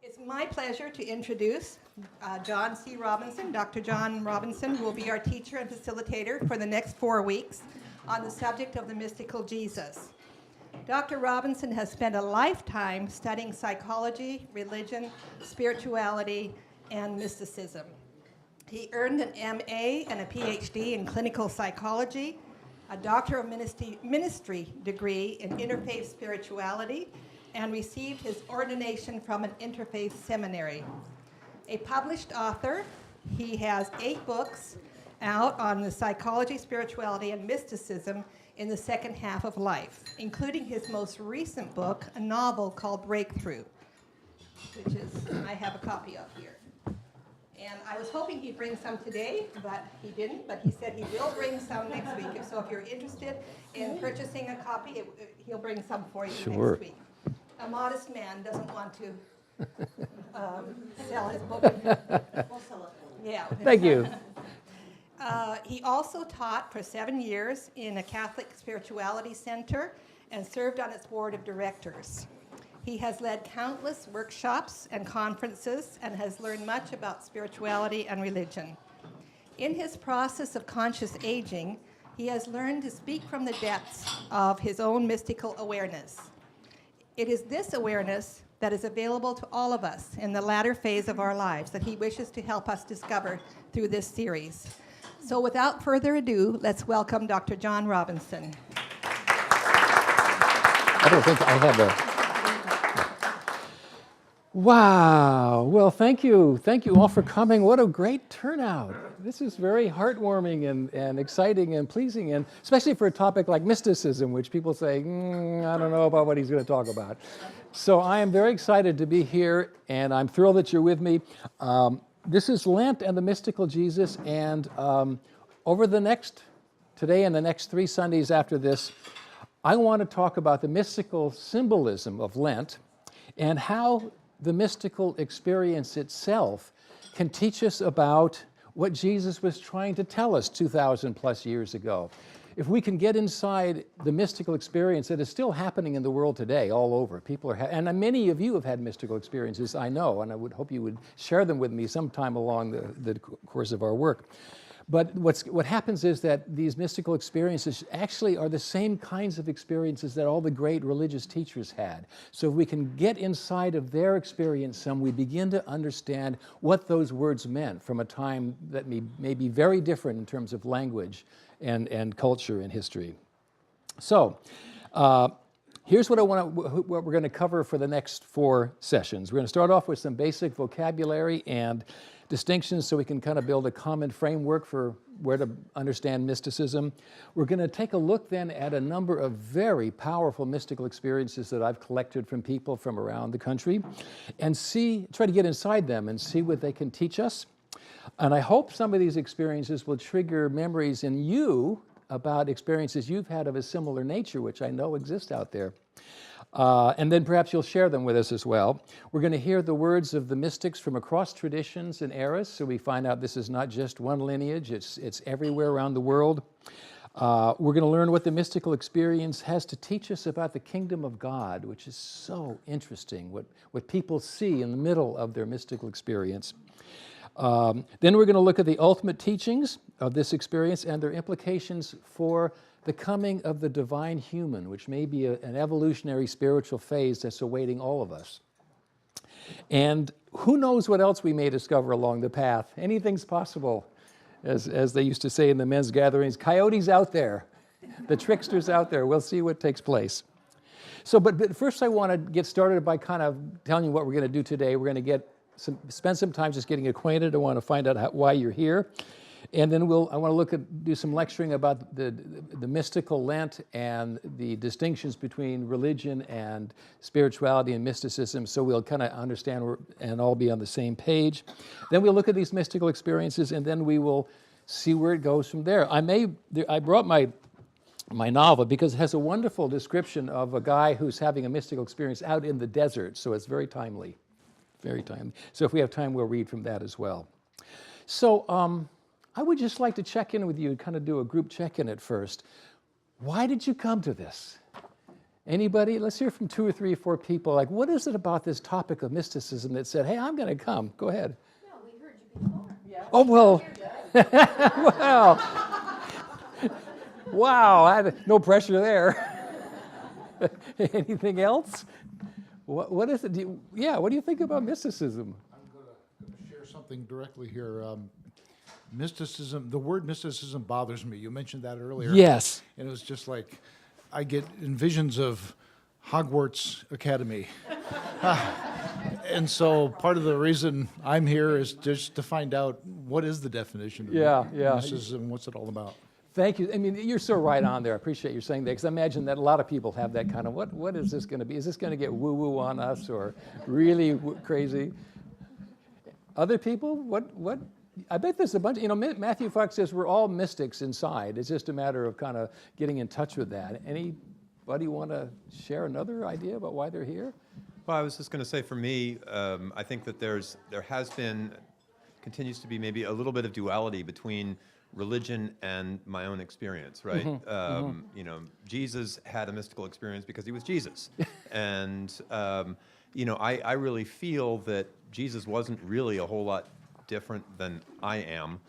It's my pleasure to introduce John C. Robinson. Dr. John Robinson will be our teacher and facilitator for the next 4 weeks on the subject of the mystical Jesus. Dr. Robinson has spent a lifetime studying psychology, religion, spirituality, and mysticism. He earned an MA and a PhD in clinical psychology, a Doctor of Ministry degree in interfaith spirituality, and received his ordination from an interfaith seminary. A published author, he has 8 books out on the psychology, spirituality, and mysticism in the second half of life, including his most recent book, a novel called Breakthrough, which is, I have a copy of here. And I was hoping he'd bring some today, but he didn't, but he said he will bring some next week. So if you're interested in purchasing a copy, he'll bring some for you next week. A modest man doesn't want to sell his book. We'll sell it. Yeah. Thank you. He also taught for 7 years in a Catholic spirituality center and served on its board of directors. He has led countless workshops and conferences and has learned much about spirituality and religion. In his process of conscious aging, he has learned to speak from the depths of his own mystical awareness. It is this awareness that is available to all of us in the latter phase of our lives that he wishes to help us discover through this series. So without further ado, let's welcome Dr. John Robinson. I don't think I have a... Wow. Well, thank you. Thank you all for coming. What a great turnout. This is very heartwarming and exciting and pleasing, and especially for a topic like mysticism, which people say, I don't know about what he's going to talk about. So I am very excited to be here, and I'm thrilled that you're with me. This is Lent and the mystical Jesus, and today and the next 3 Sundays after this, I want to talk about the mystical symbolism of Lent and how the mystical experience itself can teach us about what Jesus was trying to tell us 2,000 plus years ago. If we can get inside the mystical experience that is still happening in the world today, all over, people are, and many of you have had mystical experiences, I know, and I would hope you would share them with me sometime along the course of our work. But what happens is that these mystical experiences actually are the same kinds of experiences that all the great religious teachers had. So if we can get inside of their experience we begin to understand what those words meant from a time that may be very different in terms of language and culture and history. So here's what we're going to cover for the next 4 sessions. We're going to start off with some basic vocabulary and distinctions so we can kind of build a common framework for where to understand mysticism. We're going to take a look then at a number of very powerful mystical experiences that I've collected from people from around the country and try to get inside them and see what they can teach us. And I hope some of these experiences will trigger memories in you about experiences you've had of a similar nature, which I know exist out there. And then perhaps you'll share them with us as well. We're going to hear the words of the mystics from across traditions and eras, so we find out this is not just one lineage, it's everywhere around the world. We're going to learn what the mystical experience has to teach us about the kingdom of God, which is so interesting, what people see in the middle of their mystical experience. Then we're going to look at the ultimate teachings of this experience and their implications for the coming of the divine human, which may be an evolutionary spiritual phase that's awaiting all of us. And who knows what else we may discover along the path. Anything's possible, as they used to say in the men's gatherings, coyotes out there, the tricksters out there. We'll see what takes place. So, but first I want to get started by kind of telling you what we're going to do today. We're going to spend some time just getting acquainted. I want to find out why you're here. And then I want to do some lecturing about the mystical Lent and the distinctions between religion and spirituality and mysticism, so we'll kind of understand and all be on the same page. Then we'll look at these mystical experiences, and then we will see where it goes from there. I brought my novel because it has a wonderful description of a guy who's having a mystical experience out in the desert, so it's very timely, very timely. So if we have time, we'll read from that as well. So I would just like to check in with you and kind of do a group check-in at first. Why did you come to this? Anybody? Let's hear from 2 or 3 or 4 people. Like, what is it about this topic of mysticism that said, hey, I'm going to come? Go ahead. No, we heard you before. Yeah. Oh, well, well, wow, no pressure there. Anything else? What is it? What do you think about mysticism? I'm going to share something directly here. Mysticism, the word mysticism bothers me. You mentioned that earlier. Yes. And it was just like, I get visions of Hogwarts Academy. And so part of the reason I'm here is just to find out what is the definition of mysticism, what's it all about? Thank you. I mean, you're so right on there. I appreciate you saying that, because I imagine that a lot of people have that kind of, what is this going to be? Is this going to get woo-woo on us, or really crazy? Other people, what? I bet there's a bunch, Matthew Fox says we're all mystics inside. It's just a matter of kind of getting in touch with that. Anybody want to share another idea about why they're here? Well, I was just going to say, for me, I think that there has been, continues to be maybe a little bit of duality between religion and my own experience, right? Jesus had a mystical experience because he was Jesus. And, I really feel that Jesus wasn't really a whole lot different than I am.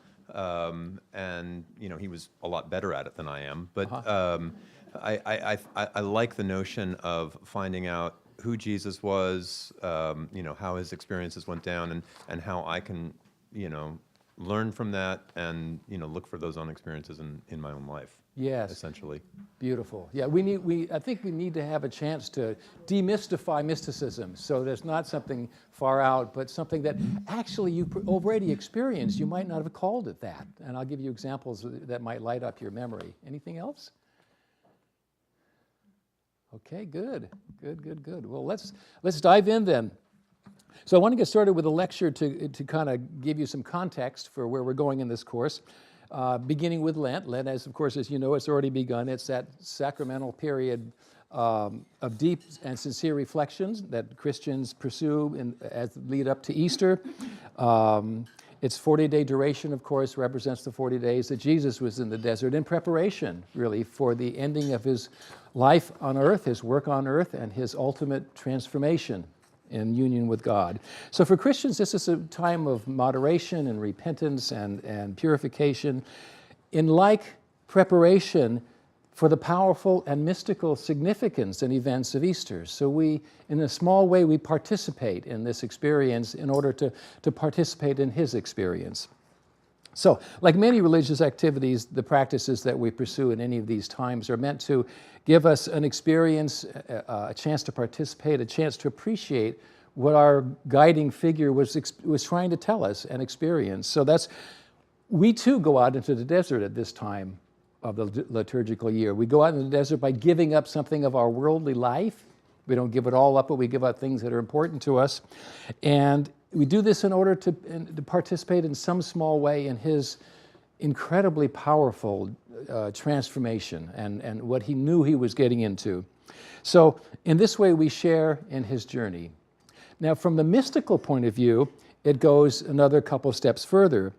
And, he was a lot better at it than I am. But I like the notion of finding out who Jesus was, how his experiences went down, and how I can, learn from that and, look for those own experiences in my own life. Yes. Essentially. Beautiful. Yeah, I think we need to have a chance to demystify mysticism, so there's not something far out, but something that actually you already experienced. You might not have called it that. And I'll give you examples that might light up your memory. Anything else? Okay, good. Well, let's dive in then. So I want to get started with a lecture to kind of give you some context for where we're going in this course, beginning with Lent. Lent, as you know, it's already begun. It's that sacramental period of deep and sincere reflections that Christians pursue as lead up to Easter. Its 40-day duration, of course, represents the 40 days that Jesus was in the desert in preparation, really, for the ending of his life on earth, his work on earth, and his ultimate transformation in union with God. So for Christians, this is a time of moderation and repentance and purification in like preparation for the powerful and mystical significance and events of Easter. So we, in a small way, we participate in this experience in order to participate in his experience. So, like many religious activities, the practices that we pursue in any of these times are meant to give us an experience, a chance to participate, a chance to appreciate what our guiding figure was trying to tell us and experience. So we too go out into the desert at this time of the liturgical year. We go out in the desert by giving up something of our worldly life. We don't give it all up, but we give up things that are important to us. And we do this in order to participate in some small way in his incredibly powerful transformation and what he knew he was getting into. So in this way, we share in his journey. Now, from the mystical point of view, it goes another couple steps further.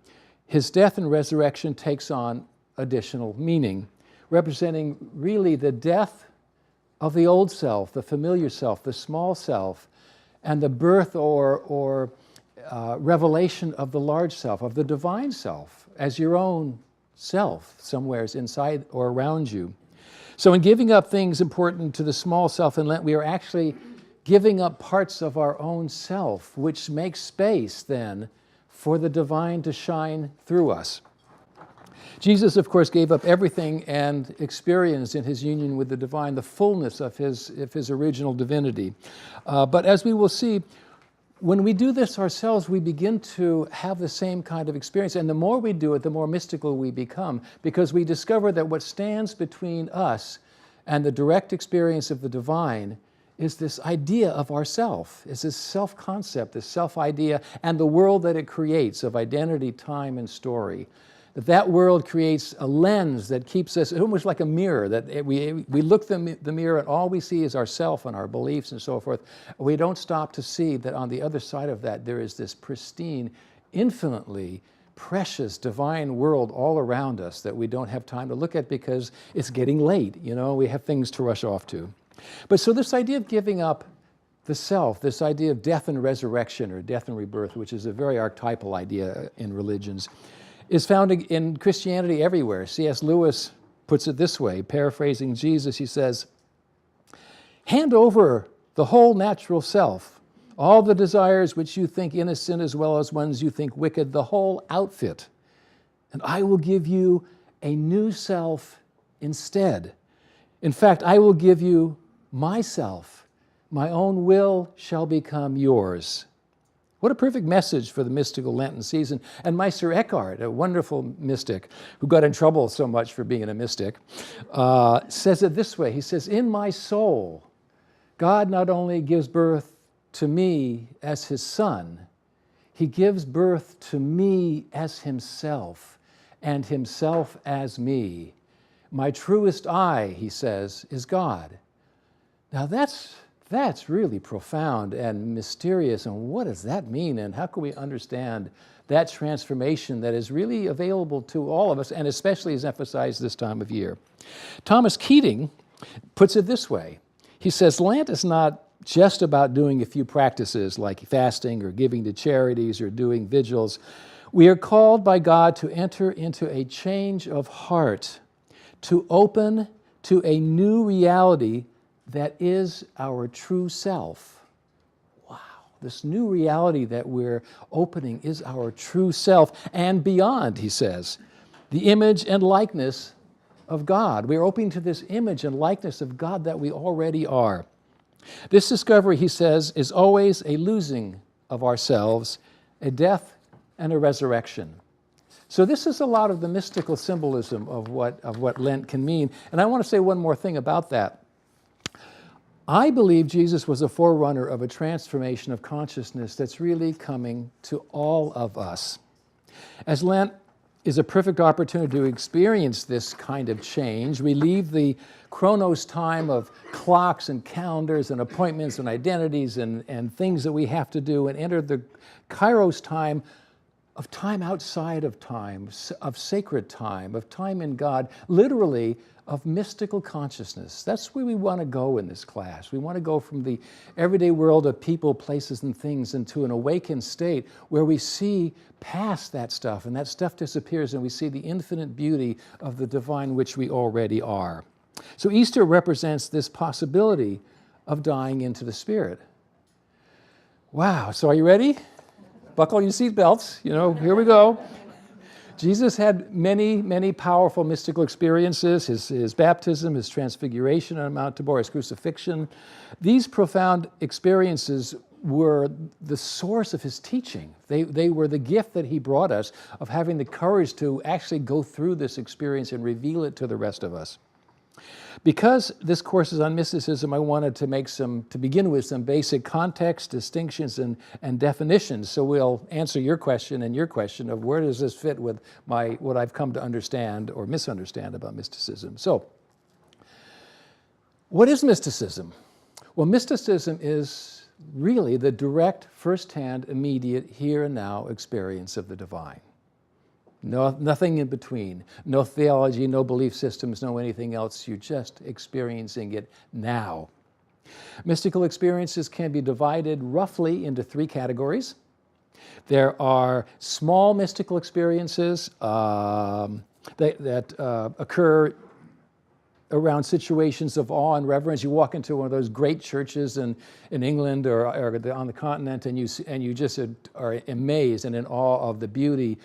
His death and resurrection takes on additional meaning, representing really the death of the old self, the familiar self, the small self, and the birth or revelation of the large self, of the divine self, as your own self, somewheres inside or around you. So in giving up things important to the small self in Lent, we are actually giving up parts of our own self, which makes space then for the divine to shine through us. Jesus, of course, gave up everything and experienced in his union with the divine the fullness of his original divinity. But as we will see, when we do this ourselves, we begin to have the same kind of experience. And the more we do it, the more mystical we become, because we discover that what stands between us and the direct experience of the divine is this idea of ourself, is this self-concept, this self-idea, and the world that it creates of identity, time, and story. That world creates a lens that keeps us, almost like a mirror, that we look in the mirror and all we see is ourself and our beliefs and so forth. We don't stop to see that on the other side of that there is this pristine, infinitely precious divine world all around us that we don't have time to look at because it's getting late, we have things to rush off to. But so this idea of giving up the self, this idea of death and resurrection or death and rebirth, which is a very archetypal idea in religions, is found in Christianity everywhere. C.S. Lewis puts it this way, paraphrasing Jesus, he says, "Hand over the whole natural self, all the desires which you think innocent as well as ones you think wicked, the whole outfit, and I will give you a new self instead. In fact, I will give you myself. My own will shall become yours." What a perfect message for the mystical Lenten season. And Meister Eckhart, a wonderful mystic who got in trouble so much for being a mystic, says it this way. He says, "In my soul, God not only gives birth to me as his son, he gives birth to me as himself, and himself as me. My truest I," he says, "is God." Now that's really profound and mysterious, and what does that mean, and how can we understand that transformation that is really available to all of us, and especially is emphasized this time of year? Thomas Keating puts it this way. He says, Lent is not just about doing a few practices like fasting or giving to charities or doing vigils. We are called by God to enter into a change of heart, to open to a new reality that is our true self. Wow, this new reality that we're opening is our true self and beyond, he says, the image and likeness of God. We're opening to this image and likeness of God that we already are. This discovery, he says, is always a losing of ourselves, a death and a resurrection. So this is a lot of the mystical symbolism of what Lent can mean. And I want to say one more thing about that. I believe Jesus was a forerunner of a transformation of consciousness that's really coming to all of us. As Lent is a perfect opportunity to experience this kind of change, we leave the chronos time of clocks and calendars and appointments and identities and things that we have to do and enter the kairos time of time outside of time, of sacred time, of time in God, literally of mystical consciousness. That's where we want to go in this class. We want to go from the everyday world of people, places, and things into an awakened state where we see past that stuff, and that stuff disappears, and we see the infinite beauty of the divine which we already are. So Easter represents this possibility of dying into the Spirit. Wow, so are you ready? Buckle your seatbelts, here we go. Jesus had many, many powerful mystical experiences, his baptism, his transfiguration on Mount Tabor, his crucifixion. These profound experiences were the source of his teaching. They were the gift that he brought us of having the courage to actually go through this experience and reveal it to the rest of us. Because this course is on mysticism, I wanted to begin with some basic context, distinctions, and definitions. So we'll answer your question and your question of where does this fit with what I've come to understand or misunderstand about mysticism. So, what is mysticism? Well, mysticism is really the direct, firsthand, immediate, here and now experience of the divine. No, nothing in between. No theology, no belief systems, no anything else. You're just experiencing it now. Mystical experiences can be divided roughly into three categories. There are small mystical experiences that occur around situations of awe and reverence. You walk into one of those great churches in England or on the continent, and you just are amazed and in awe of the beauty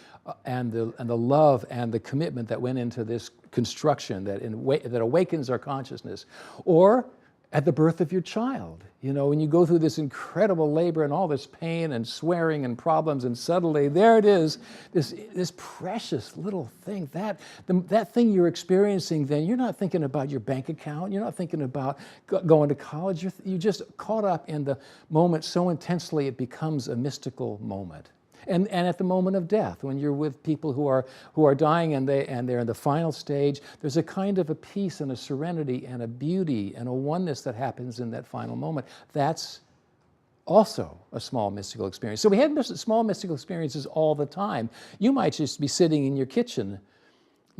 and the love and the commitment that went into this construction that awakens our consciousness. Or at the birth of your child, when you go through this incredible labor and all this pain and swearing and problems, and suddenly there it is, this precious little thing, that thing you're experiencing. Then you're not thinking about your bank account, you're not thinking about going to college, you're just caught up in the moment so intensely it becomes a mystical moment. And at the moment of death, when you're with people who are dying and they're in the final stage, there's a kind of a peace and a serenity and a beauty and a oneness that happens in that final moment. That's also a small mystical experience. So we have small mystical experiences all the time. You might just be sitting in your kitchen,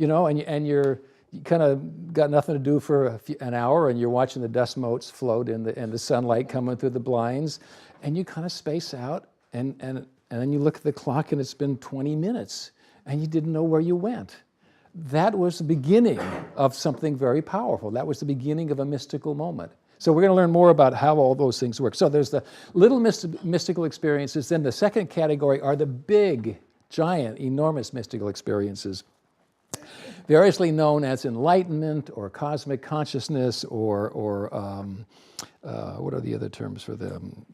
and you're you kind of got nothing to do for an hour, and you're watching the dust motes float in the sunlight coming through the blinds, and you kind of space out, and then you look at the clock, and it's been 20 minutes, and you didn't know where you went. That was the beginning of something very powerful. That was the beginning of a mystical moment. So we're going to learn more about how all those things work. So there's the little mystical experiences. Then the second category are the big, giant, enormous mystical experiences, variously known as enlightenment or cosmic consciousness or what are the other terms for them?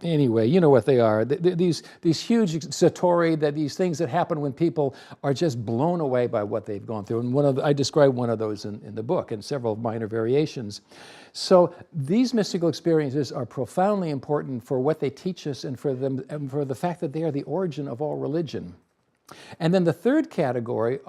Anyway, you know what they are. These huge satori, these things that happen when people are just blown away by what they've gone through. And I describe one of those in the book and several minor variations. So these mystical experiences are profoundly important for what they teach us and for the fact that they are the origin of all religion. And then the third category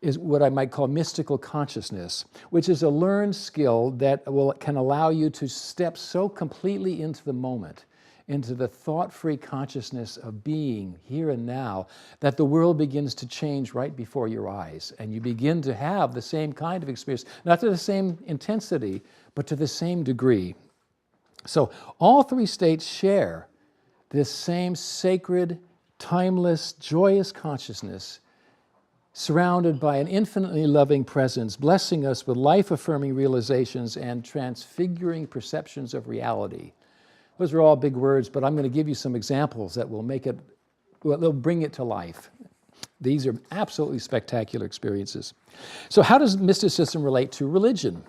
is what I might call mystical consciousness, which is a learned skill that can allow you to step so completely into the moment, into the thought-free consciousness of being here and now, that the world begins to change right before your eyes, and you begin to have the same kind of experience, not to the same intensity, but to the same degree. So all three states share this same sacred, timeless, joyous consciousness, surrounded by an infinitely loving presence, blessing us with life-affirming realizations and transfiguring perceptions of reality. Those are all big words, but I'm going to give you some examples that will they'll bring it to life. These are absolutely spectacular experiences. So how does mysticism relate to religion?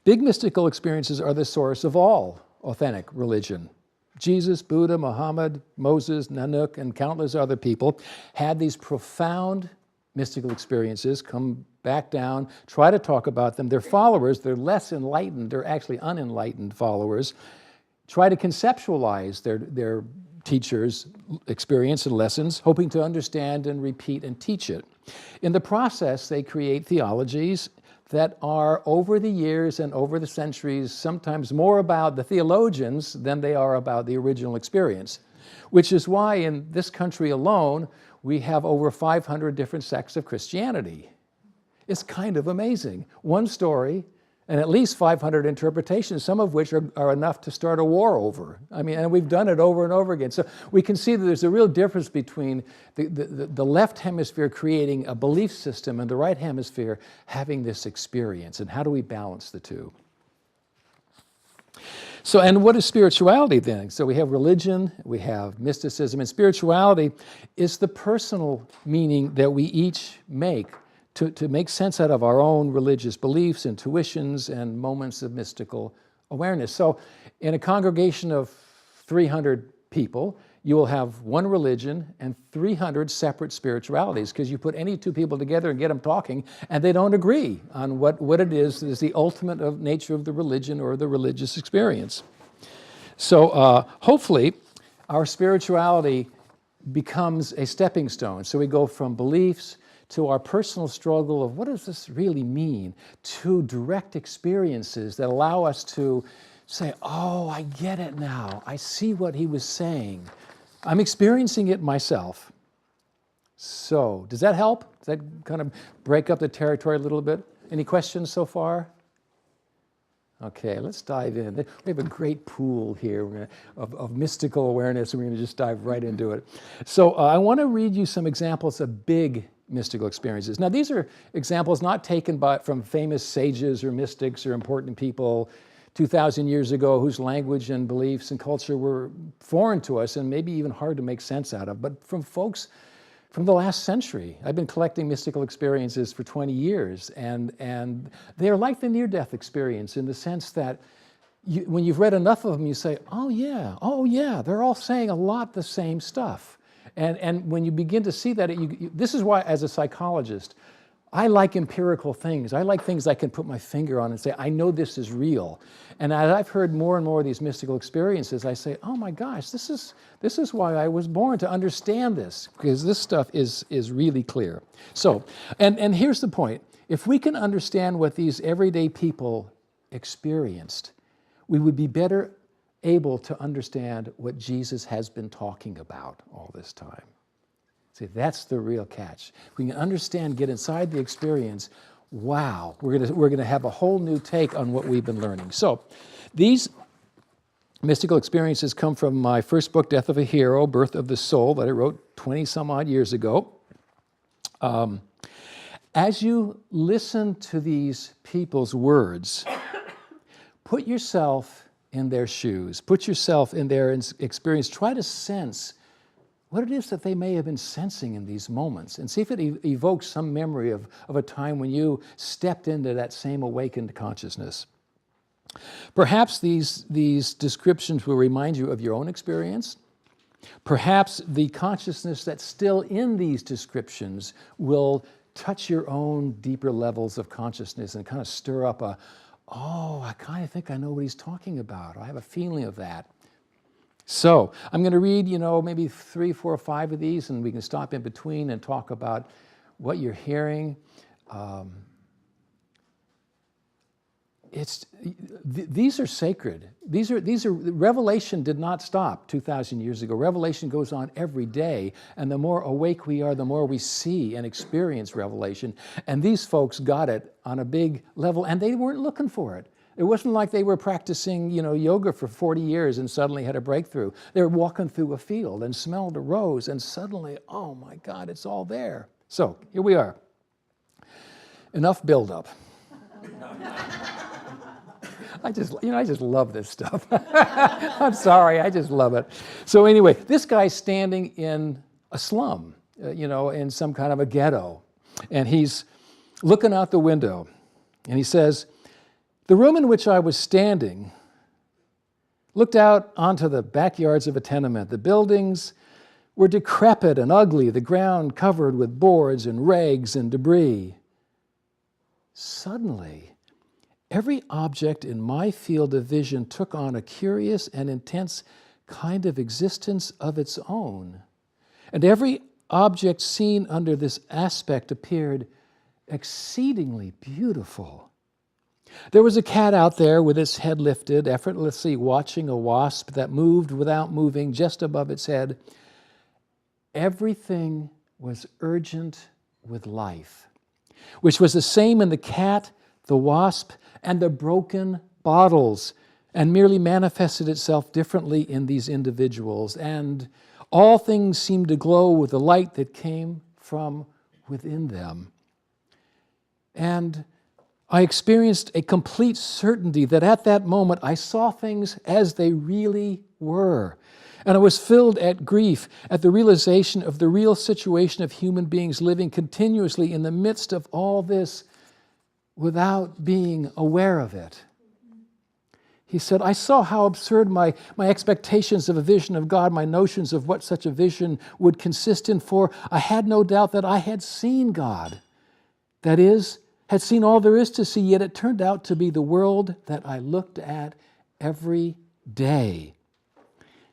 Big mystical experiences are the source of all authentic religion. Jesus, Buddha, Muhammad, Moses, Nanak, and countless other people had these profound mystical experiences, come back down, try to talk about them. Their followers, they're less enlightened, they're actually unenlightened followers, try to conceptualize their teachers' experience and lessons, hoping to understand and repeat and teach it. In the process, they create theologies that are, over the years and over the centuries, sometimes more about the theologians than they are about the original experience, which is why in this country alone, we have over 500 different sects of Christianity. It's kind of amazing. One story, and at least 500 interpretations, some of which are enough to start a war over. I mean, and we've done it over and over again. So we can see that there's a real difference between the left hemisphere creating a belief system and the right hemisphere having this experience. And how do we balance the two? So, and what is spirituality then? So we have religion, we have mysticism, and spirituality is the personal meaning that we each make to make sense out of our own religious beliefs, intuitions, and moments of mystical awareness. So in a congregation of 300 people, you will have one religion and 300 separate spiritualities, because you put any two people together and get them talking, and they don't agree on what it is that is the ultimate of nature of the religion or the religious experience. So hopefully our spirituality becomes a stepping stone. So we go from beliefs to our personal struggle of what does this really mean, to direct experiences that allow us to say, oh, I get it now. I see what he was saying. I'm experiencing it myself. So, does that help? Does that kind of break up the territory a little bit? Any questions so far? Okay, let's dive in. We have a great pool here of mystical awareness, and we're going to just dive right into it. So I want to read you some examples of big mystical experiences. Now, these are examples not taken from famous sages or mystics or important people 2,000 years ago whose language and beliefs and culture were foreign to us and maybe even hard to make sense out of, but from folks from the last century. I've been collecting mystical experiences for 20 years, and they're like the near-death experience in the sense that when you've read enough of them, you say, oh yeah, they're all saying a lot the same stuff. And when you begin to see that, this is why, as a psychologist, I like empirical things. I like things I can put my finger on and say, I know this is real. And as I've heard more and more of these mystical experiences, I say, oh my gosh, this is why I was born, to understand this, because this stuff is really clear. So, and here's the point. If we can understand what these everyday people experienced, we would be better able to understand what Jesus has been talking about all this time. See, that's the real catch. We can understand, get inside the experience. Wow, we're going to have a whole new take on what we've been learning. So, these mystical experiences come from my first book, Death of a Hero, Birth of the Soul, that I wrote 20 some odd years ago. As you listen to these people's words, put yourself in their shoes, put yourself in their experience, try to sense what it is that they may have been sensing in these moments, and see if it evokes some memory of a time when you stepped into that same awakened consciousness. Perhaps these descriptions will remind you of your own experience. Perhaps the consciousness that's still in these descriptions will touch your own deeper levels of consciousness and kind of stir up oh, I kind of think I know what he's talking about. I have a feeling of that. So I'm going to read, maybe 3, 4, or 5 of these, and we can stop in between and talk about what you're hearing. These are sacred. These are Revelation did not stop 2,000 years ago. Revelation goes on every day, and the more awake we are, the more we see and experience revelation. And these folks got it on a big level, and they weren't looking for it. It wasn't like they were practicing, yoga for 40 years and suddenly had a breakthrough. They were walking through a field and smelled a rose, and suddenly, oh my God, it's all there. So here we are. Enough buildup. I just love this stuff. I'm sorry, I just love it. So anyway, this guy's standing in a slum, in some kind of a ghetto, and he's looking out the window, and he says, "The room in which I was standing looked out onto the backyards of a tenement. The buildings were decrepit and ugly, the ground covered with boards and rags and debris. Suddenly, every object in my field of vision took on a curious and intense kind of existence of its own. And every object seen under this aspect appeared exceedingly beautiful. There was a cat out there with its head lifted, effortlessly watching a wasp that moved without moving just above its head. Everything was urgent with life, which was the same in the cat, the wasp, and the broken bottles, and merely manifested itself differently in these individuals. And all things seemed to glow with the light that came from within them. And I experienced a complete certainty that at that moment I saw things as they really were. And I was filled at grief at the realization of the real situation of human beings living continuously in the midst of all this without being aware of it." He said, "I saw how absurd my expectations of a vision of God, my notions of what such a vision would consist in, for I had no doubt that I had seen God. That is, had seen all there is to see, yet it turned out to be the world that I looked at every day."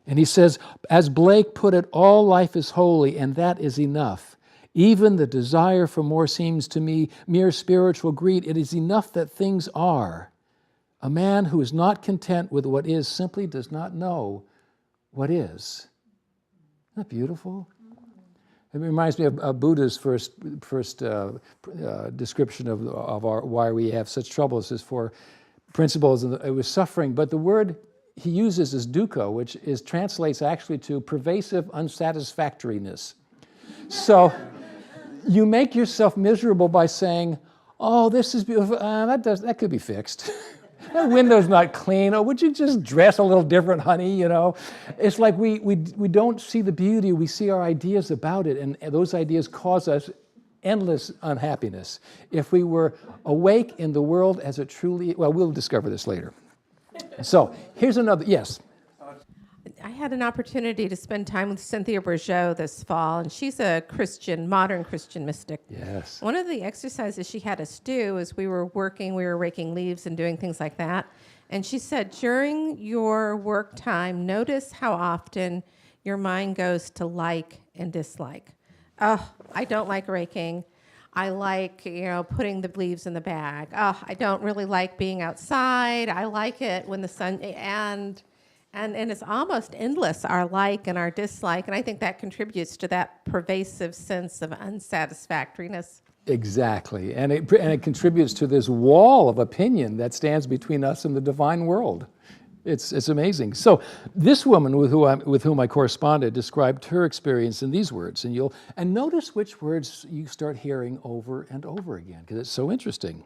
And he says, as Blake put it, all life is holy, and that is enough. Even the desire for more seems to me mere spiritual greed. It is enough that things are. A man who is not content with what is simply does not know what is. Isn't that beautiful? It reminds me of Buddha's first description of our why we have such troubles is for principles, and it was suffering. But the word he uses is dukkha, which translates actually to pervasive unsatisfactoriness. So you make yourself miserable by saying, "Oh, this is beautiful. That could be fixed. That window's not clean. Oh, would you just dress a little different, honey?" It's like we don't see the beauty. We see our ideas about it, and those ideas cause us endless unhappiness. If we were awake in the world as it truly, well, we'll discover this later. So here's another, yes. I had an opportunity to spend time with Cynthia Bourgeau this fall, and she's a Christian, modern Christian mystic. Yes. One of the exercises she had us do is we were raking leaves and doing things like that. And she said, during your work time, notice how often your mind goes to like and dislike. Oh, I don't like raking. I like, putting the leaves in the bag. Oh, I don't really like being outside. I like it when the sun, and And it's almost endless, our like and our dislike. And I think that contributes to that pervasive sense of unsatisfactoriness. Exactly. And it contributes to this wall of opinion that stands between us and the divine world. It's amazing. So this woman with whom I corresponded described her experience in these words, and notice which words you start hearing over and over again, because it's so interesting.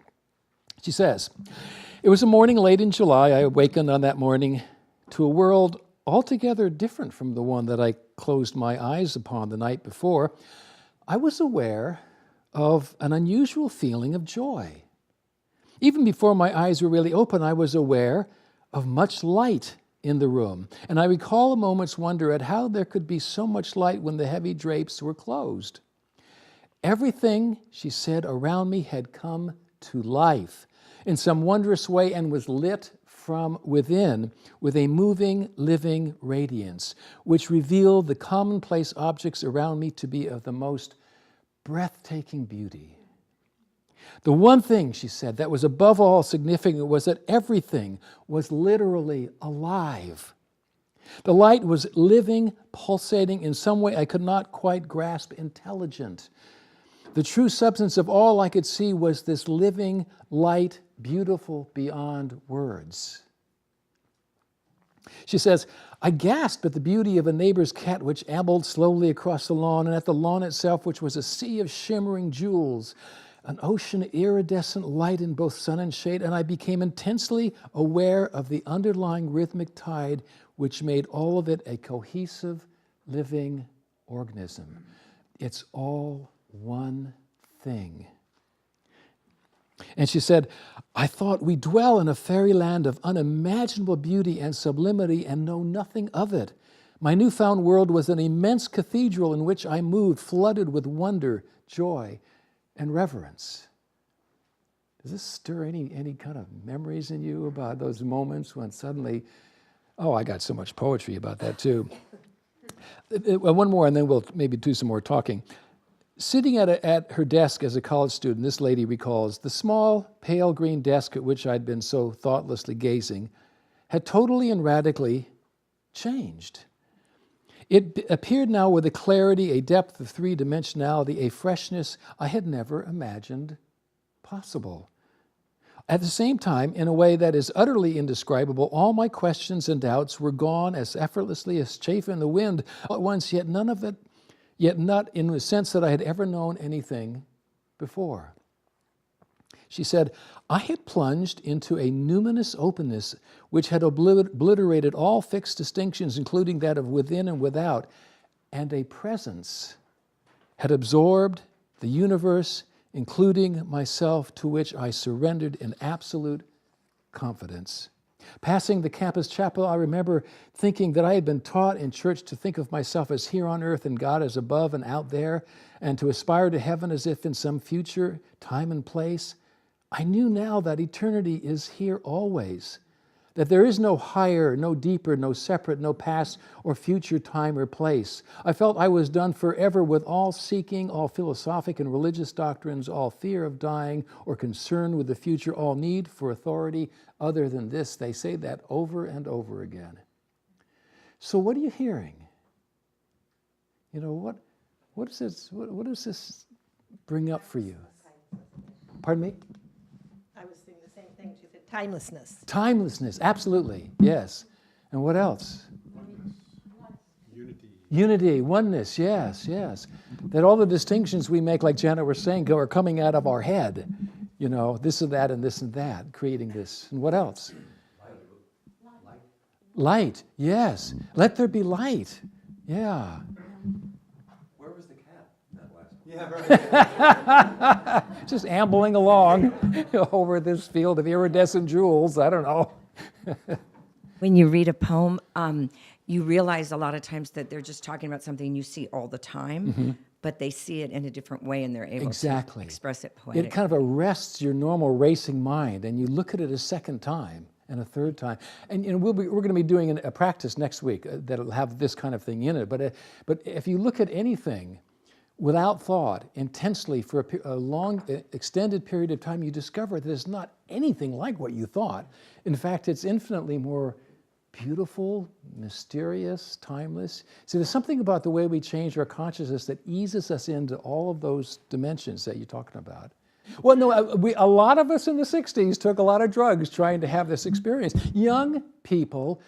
She says, "It was a morning late in July. I awakened on that morning to a world altogether different from the one that I closed my eyes upon the night before. I was aware of an unusual feeling of joy. Even before my eyes were really open, I was aware of much light in the room. And I recall a moment's wonder at how there could be so much light when the heavy drapes were closed. Everything," she said, "around me had come to life in some wondrous way and was lit from within with a moving, living radiance, which revealed the commonplace objects around me to be of the most breathtaking beauty. The one thing," she said, "that was above all significant was that everything was literally alive. The light was living, pulsating in some way I could not quite grasp, intelligent. The true substance of all I could see was this living light, beautiful beyond words." She says, "I gasped at the beauty of a neighbor's cat which ambled slowly across the lawn, and at the lawn itself, which was a sea of shimmering jewels, an ocean of iridescent light in both sun and shade, and I became intensely aware of the underlying rhythmic tide which made all of it a cohesive, living organism. It's all one thing." And she said, "I thought we dwell in a fairyland of unimaginable beauty and sublimity and know nothing of it. My newfound world was an immense cathedral in which I moved, flooded with wonder, joy, and reverence." Does this stir any kind of memories in you about those moments when suddenly, oh, I got so much poetry about that too. One more and then we'll maybe do some more talking. Sitting at her desk as a college student, this lady recalls, the small, pale green desk at which I'd been so thoughtlessly gazing had totally and radically changed. It appeared now with a clarity, a depth of three-dimensionality, a freshness I had never imagined possible. At the same time, in a way that is utterly indescribable, all my questions and doubts were gone as effortlessly as chaff in the wind all at once, yet not in the sense that I had ever known anything before. She said, I had plunged into a numinous openness which had obliterated all fixed distinctions, including that of within and without, and a presence had absorbed the universe, including myself, to which I surrendered in absolute confidence. Passing the campus chapel, I remember thinking that I had been taught in church to think of myself as here on earth and God as above and out there, and to aspire to heaven as if in some future time and place. I knew now that eternity is here always, that there is no higher, no deeper, no separate, no past or future time or place. I felt I was done forever with all seeking, all philosophic and religious doctrines, all fear of dying or concern with the future, all need for authority other than this. They say that over and over again. So what are you hearing? You know, what does this bring up for you? Pardon me? I was saying the same thing. She said timelessness. Timelessness, absolutely, yes. And what else? Unity, oneness, yes. That all the distinctions we make, like Janet was saying, are coming out of our head. You know, this and that and this and that, creating this. And what else? Light, yes. Let there be light. Yeah. Where was the cat in that last one? Yeah, right. Just ambling along over this field of iridescent jewels. I don't know. When you read a poem, you realize a lot of times that they're just talking about something you see all the time, but they see it in a different way and they're able to express it poetically. It kind of arrests your normal racing mind, and you look at it a second time and a third time. And we're going to be doing a practice next week that'll have this kind of thing in it. But if you look at anything without thought, intensely for a long, extended period of time, you discover that it's not anything like what you thought. In fact, it's infinitely more beautiful, mysterious, timeless. See, there's something about the way we change our consciousness that eases us into all of those dimensions that you're talking about. Well, no, a lot of us in the 60s took a lot of drugs trying to have this experience. Young people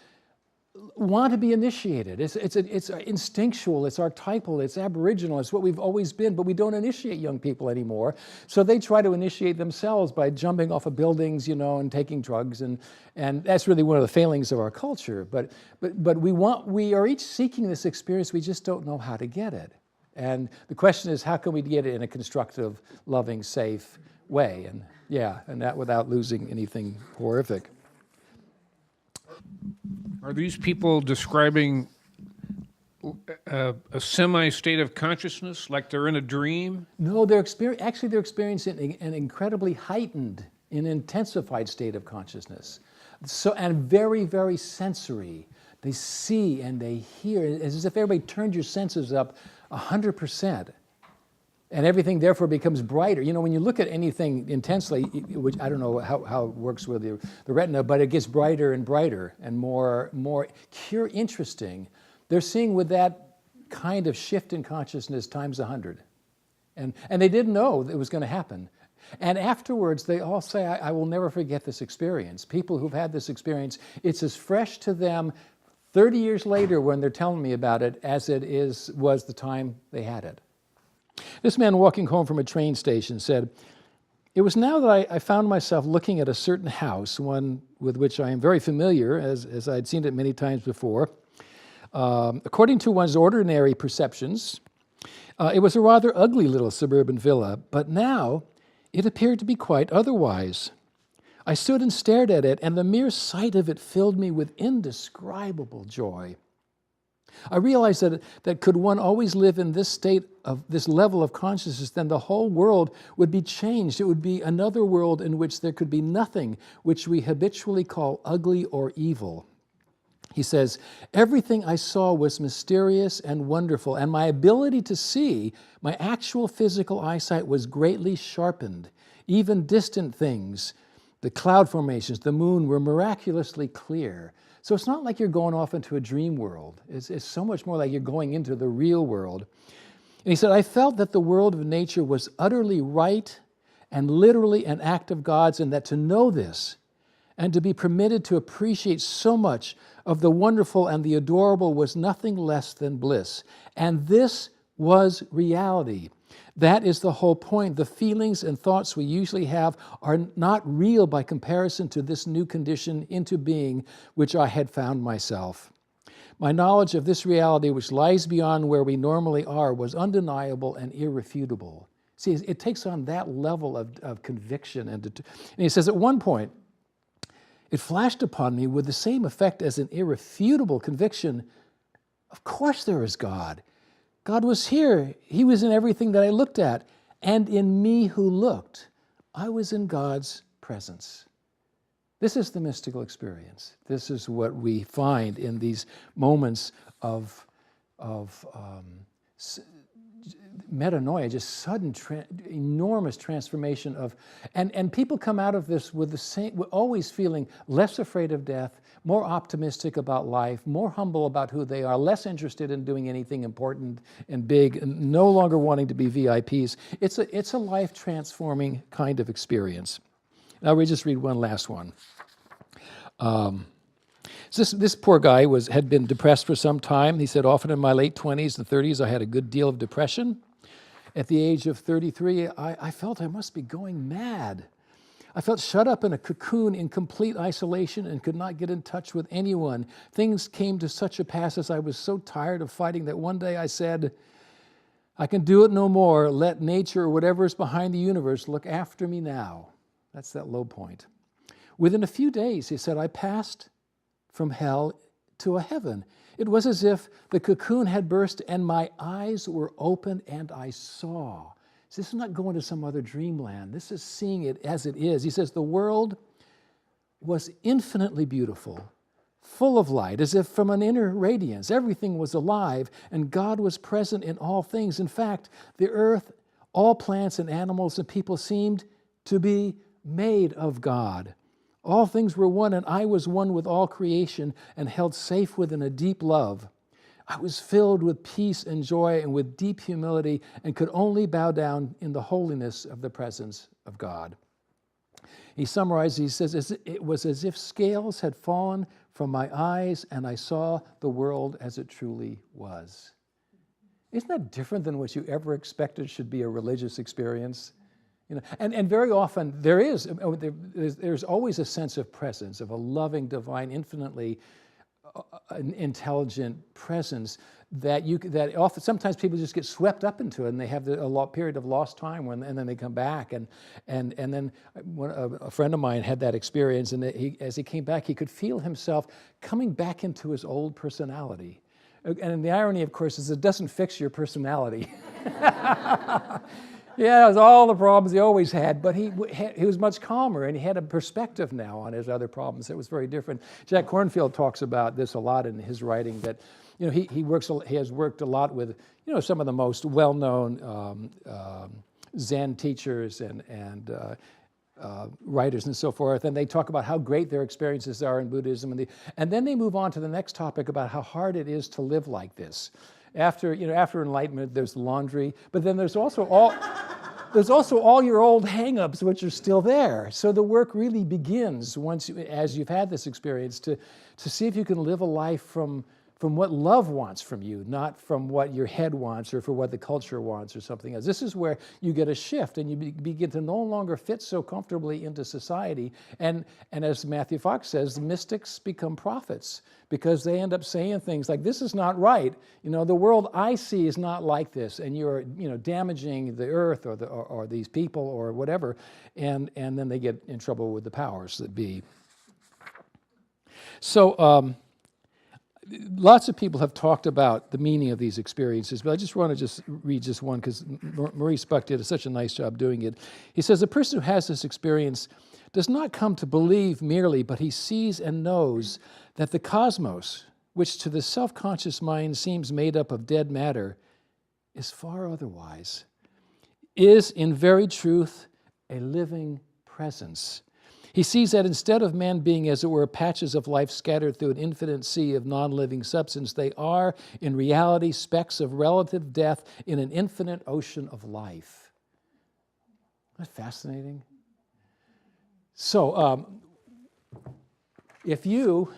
want to be initiated. It's instinctual, it's archetypal, it's aboriginal, it's what we've always been, but we don't initiate young people anymore. So they try to initiate themselves by jumping off of buildings, and taking drugs, and that's really one of the failings of our culture. But we are each seeking this experience, we just don't know how to get it. And the question is, how can we get it in a constructive, loving, safe way? And that without losing anything horrific. Are these people describing a semi-state of consciousness, like they're in a dream? No, they're experiencing an incredibly heightened and intensified state of consciousness. And very, very sensory. They see and they hear. It's as if everybody turned your senses up 100%. And everything therefore becomes brighter. When you look at anything intensely, which I don't know how it works with the retina, but it gets brighter and brighter and more interesting. They're seeing with that kind of shift in consciousness times 100. And they didn't know it was going to happen. And afterwards, they all say, I will never forget this experience. People who've had this experience, it's as fresh to them 30 years later when they're telling me about it as it was the time they had it. This man walking home from a train station said, "It was now that I found myself looking at a certain house, one with which I am very familiar, as I'd seen it many times before. According to one's ordinary perceptions, it was a rather ugly little suburban villa, but now it appeared to be quite otherwise. I stood and stared at it, and the mere sight of it filled me with indescribable joy. I realized that could one always live in this state of this level of consciousness, then the whole world would be changed. It would be another world in which there could be nothing which we habitually call ugly or evil." He says, "Everything I saw was mysterious and wonderful, and my ability to see, my actual physical eyesight was greatly sharpened. Even distant things, the cloud formations, the moon, were miraculously clear." So it's not like you're going off into a dream world. It's so much more like you're going into the real world. And he said, "I felt that the world of nature was utterly right and literally an act of God's, and that to know this and to be permitted to appreciate so much of the wonderful and the adorable was nothing less than bliss. And this was reality. That is the whole point. The feelings and thoughts we usually have are not real by comparison to this new condition into being which I had found myself. My knowledge of this reality, which lies beyond where we normally are, was undeniable and irrefutable." See, it takes on that level of conviction. And he says, "At one point, it flashed upon me with the same effect as an irrefutable conviction. Of course there is God. God was here. He was in everything that I looked at. And in me who looked, I was in God's presence." This is the mystical experience. This is what we find in these moments of metanoia, just sudden, enormous transformation of, and people come out of this with the same, always feeling less afraid of death, more optimistic about life, more humble about who they are, less interested in doing anything important and big, and no longer wanting to be VIPs. It's a life-transforming kind of experience. Now we just read one last one. This poor guy had been depressed for some time. He said, "Often in my late 20s and 30s, I had a good deal of depression. At the age of 33, I felt I must be going mad. I felt shut up in a cocoon in complete isolation and could not get in touch with anyone. Things came to such a pass as I was so tired of fighting that one day I said, 'I can do it no more. Let nature or whatever is behind the universe look after me now.'" That's that low point. "Within a few days," he said, "I passed from hell to a heaven. It was as if the cocoon had burst and my eyes were open and I saw." So this is not going to some other dreamland. This is seeing it as it is. He says, "The world was infinitely beautiful, full of light, as if from an inner radiance. Everything was alive, and God was present in all things. In fact, the earth, all plants and animals and people seemed to be made of God. All things were one, and I was one with all creation and held safe within a deep love. I was filled with peace and joy and with deep humility and could only bow down in the holiness of the presence of God. He summarizes, he says, it was as if scales had fallen from my eyes and I saw the world as it truly was. Isn't that different than what you ever expected should be a religious experience? You know, and very often there's always a sense of presence, of a loving, divine, infinitely intelligent presence that often sometimes people just get swept up into it, and they have a period of lost time and then they come back, and then a friend of mine had that experience, and as he came back, he could feel himself coming back into his old personality. And the irony, of course, is it doesn't fix your personality. Yeah, it was all the problems he always had, but he was much calmer, and he had a perspective now on his other problems. It was very different. Jack Kornfield talks about this a lot in his writing, that he has worked a lot with some of the most well-known Zen teachers and writers and so forth, and they talk about how great their experiences are in Buddhism, and then they move on to the next topic about how hard it is to live like this. After enlightenment, there's laundry, but then there's also all your old hang-ups which are still there. So the work really begins as you've had this experience to see if you can live a life from what love wants from you, not from what your head wants or for what the culture wants or something else. This is where you get a shift, and you begin to no longer fit so comfortably into society. And as Matthew Fox says, the mystics become prophets because they end up saying things like, "This is not right. The world I see is not like this, and you're damaging the earth or these people or whatever." And then they get in trouble with the powers that be. So. Lots of people have talked about the meaning of these experiences, but I just want to read just one because Maurice Buck did such a nice job doing it. He says, "The person who has this experience does not come to believe merely, but he sees and knows that the cosmos, which to the self-conscious mind seems made up of dead matter, is far otherwise, is in very truth a living presence. He sees that instead of men being, as it were, patches of life scattered through an infinite sea of non-living substance, they are, in reality, specks of relative death in an infinite ocean of life." Isn't that fascinating? So, if you